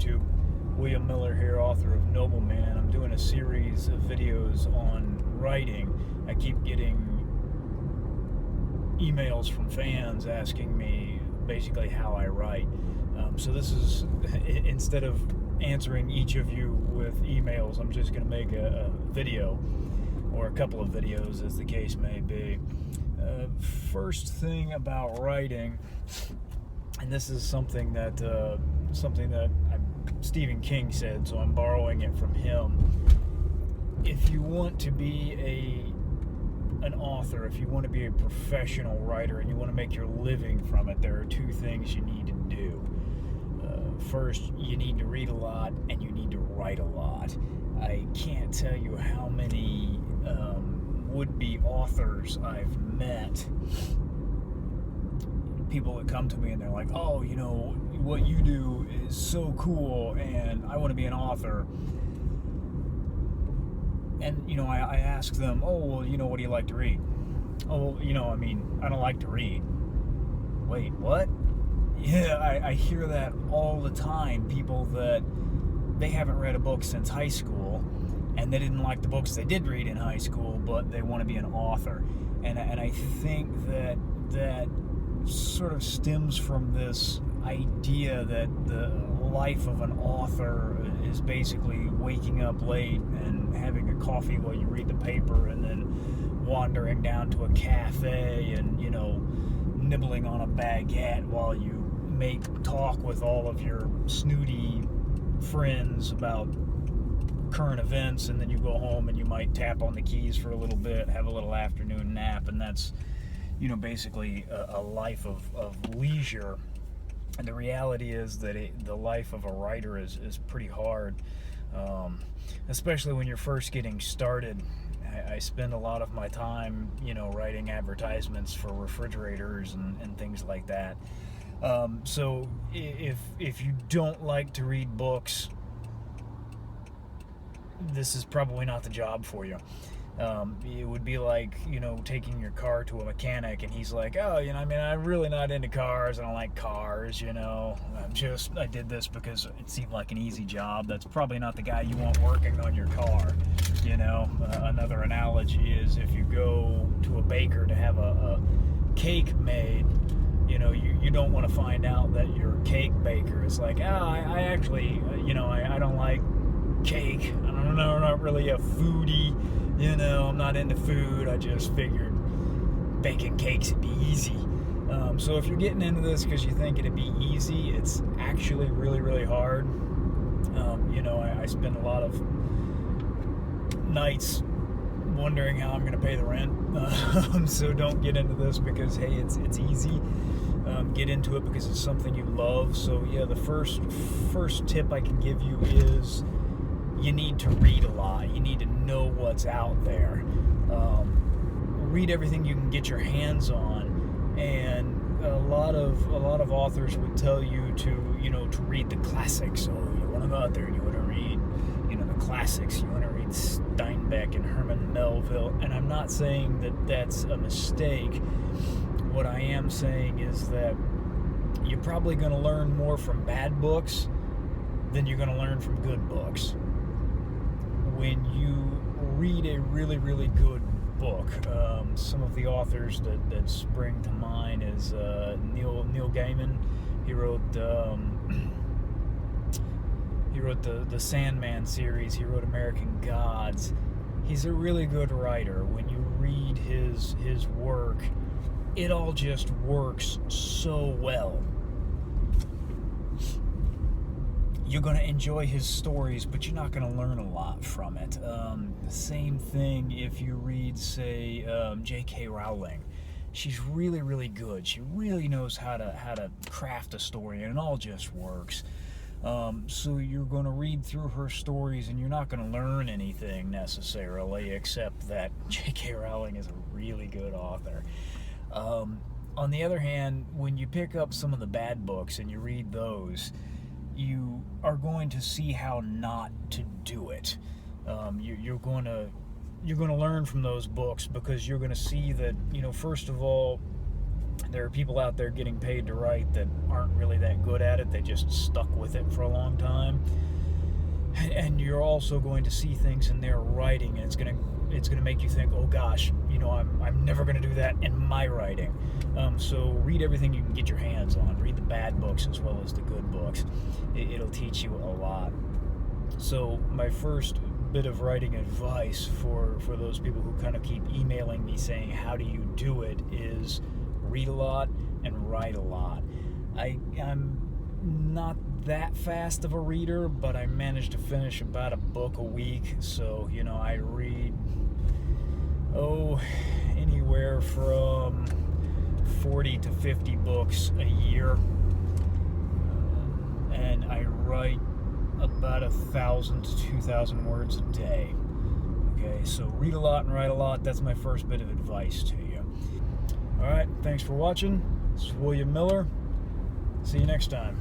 YouTube. William Miller here, author of Nobleman. I'm doing a series of videos on writing. I keep getting emails from fans asking me basically how I write. So this is, instead of answering each of you with emails, I'm just going to make a video, or a couple of videos as the case may be. First thing about writing, and this is something that Stephen King said, so I'm borrowing it from him. If you want to be an author, if you want to be a professional writer and you want to make your living from it, there are two things you need to do. First, you need to read a lot and you need to write a lot. I can't tell you how many would-be authors I've met, people that come to me and they're like, oh, you know, what you do is so cool and I want to be an author. And, you know, I ask them, oh, well, you know, what do you like to read? Oh, you know, I mean, I don't like to read. Wait, what? Yeah, I hear that all the time. People that they haven't read a book since high school, and they didn't like the books they did read in high school, but they want to be an author. And I think that sort of stems from this idea that the life of an author is basically waking up late and having a coffee while you read the paper, and then wandering down to a cafe and, you know, nibbling on a baguette while you make talk with all of your snooty friends about current events, and then you go home and you might tap on the keys for a little bit, have a little afternoon nap, and that's, you know, basically a life of leisure. And the reality is that the life of a writer is pretty hard, especially when you're first getting started. I spend a lot of my time, you know, writing advertisements for refrigerators and things like that. So if you don't like to read books, this is probably not the job for you. It would be like, you know, taking your car to a mechanic and he's like, oh, you know, I mean, I'm really not into cars. I don't like cars, you know. I did this because it seemed like an easy job. That's probably not the guy you want working on your car, you know. Another analogy is if you go to a baker to have a cake made, you know, you don't want to find out that your cake baker is like, I actually, you know, I don't like cake. I don't know, I'm not really a foodie, you know, I'm not into food. I just figured baking cakes would be easy. So if you're getting into this because you think it'd be easy, it's actually really, really hard. You know, I spend a lot of nights wondering how I'm going to pay the rent. So don't get into this because, hey, it's easy. Get into it because it's something you love. So yeah, the first tip I can give you is you need to read a lot. You need to know what's out there. Read everything you can get your hands on, and a lot of authors would tell you to, you know, to read the classics. So you want to go out there and you want to read, you know, the classics. You want to read Steinbeck and Herman Melville, and I'm not saying that that's a mistake. What I am saying is that you're probably going to learn more from bad books than you're going to learn from good books. When you read a really, really good book, some of the authors that spring to mind is Neil Gaiman. He wrote the Sandman series. He wrote American Gods. He's a really good writer. When you read his work, it all just works so well. You're going to enjoy his stories, but you're not going to learn a lot from it. Same thing if you read, say, J.K. Rowling. She's really, really good. She really knows how to craft a story, and it all just works. So you're going to read through her stories, and you're not going to learn anything necessarily, except that J.K. Rowling is a really good author. On the other hand, when you pick up some of the bad books and you read those, you are going to see how not to do it. You're going to learn from those books because you're going to see that, you know, first of all, There are people out there getting paid to write that aren't really that good at it. They just stuck with it for a long time. And you're also going to see things in their writing, and it's gonna make you think, oh gosh, I'm never gonna do that in my writing. So read everything you can get your hands on. Read the bad books as well as the good books. It'll teach you a lot. So my first bit of writing advice for those people who kind of keep emailing me saying, how do you do it, is read a lot and write a lot. I'm not that fast of a reader, but I managed to finish about a book a week. So, I read, anywhere from 40 to 50 books a year. And I write about 1,000 to 2,000 words a day. Okay, so read a lot and write a lot. That's my first bit of advice to you. All right, thanks for watching. This is William Miller. See you next time.